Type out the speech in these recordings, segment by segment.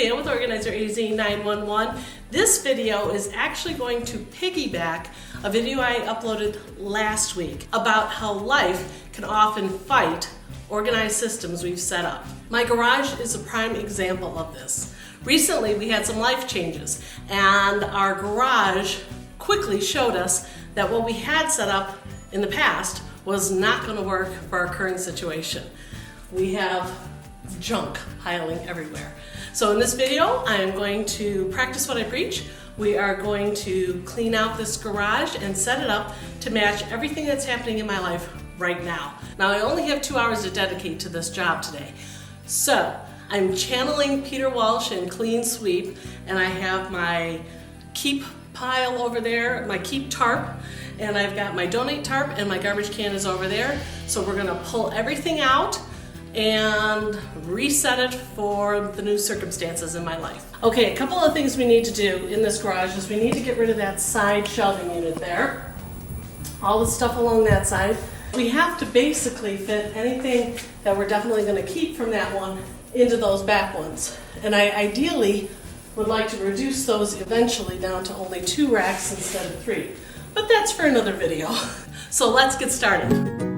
Pam with Organizer AZ911. This video is actually going to piggyback a video I uploaded last week about how life can often fight organized systems we've set up. My garage is a prime example of this. Recently we had some life changes and our garage quickly showed us that what we had set up in the past was not going to work for our current situation. We have junk piling everywhere. So in this video, I am going to practice what I preach. We are going to clean out this garage and set it up to match everything that's happening in my life right now. Now I only have 2 hours to dedicate to this job today. So I'm channeling Peter Walsh in Clean Sweep, and I have my keep pile over there, my keep tarp, and I've got my donate tarp, and my garbage can is over there. So we're gonna pull everything out and reset it for the new circumstances in my life. Okay, a couple of things we need to do in this garage is we need to get rid of that side shelving unit there. All the stuff along that side. We have to basically fit anything that we're definitely going to keep from that one into those back ones. And I ideally would like to reduce those eventually down to only 2 racks instead of 3. But that's for another video. So let's get started.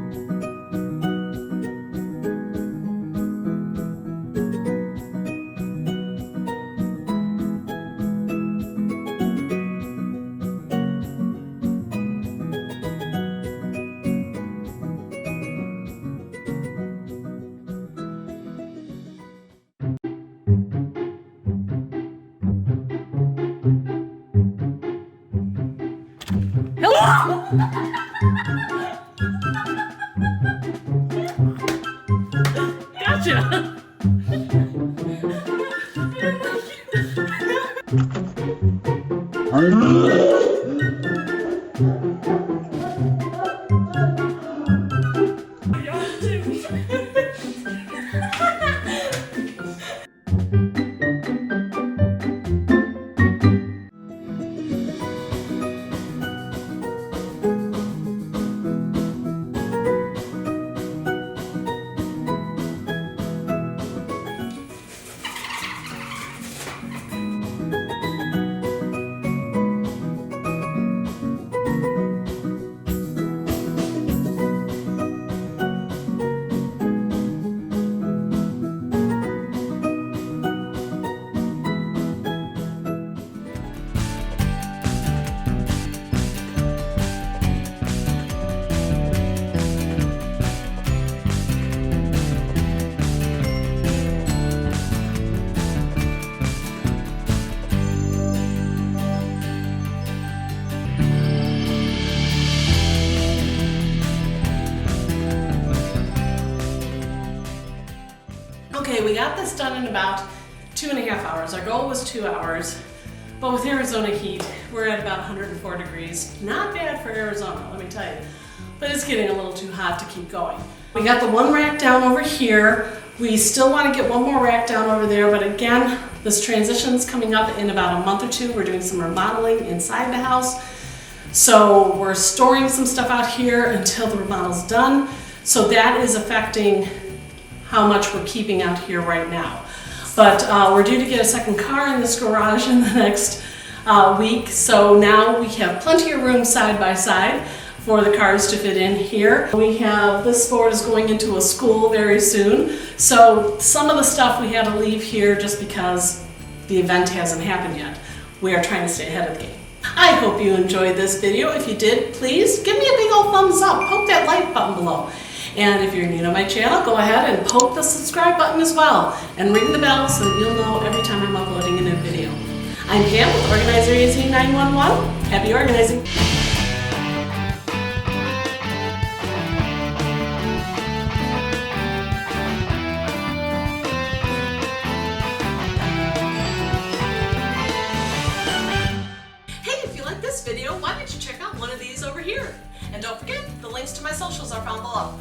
Gotcha! Okay, we got this done in about 2.5 hours. Our goal was 2 hours, but with Arizona heat, we're at about 104 degrees. Not bad for Arizona, let me tell you, but it's getting a little too hot to keep going. We got the one rack down over here. We still want to get one more rack down over there, but again, this transition's coming up in about a month or 2. We're doing some remodeling inside the house. So we're storing some stuff out here until the remodel's done. So that is affecting how much we're keeping out here right now. But we're due to get a second car in this garage in the next week, so now we have plenty of room side by side for the cars to fit in here. We have, this board is going into a school very soon, so some of the stuff we had to leave here just because the event hasn't happened yet. We are trying to stay ahead of the game. I hope you enjoyed this video. If you did, please give me a big old thumbs up. Poke that like button below. And if you're new to my channel, go ahead and poke the subscribe button as well. And ring the bell so that you'll know every time I'm uploading a new video. I'm Pam with Organizer AZ911. Happy organizing! Hey, if you like this video, why don't you check out one of these over here? And don't forget, the links to my socials are found below.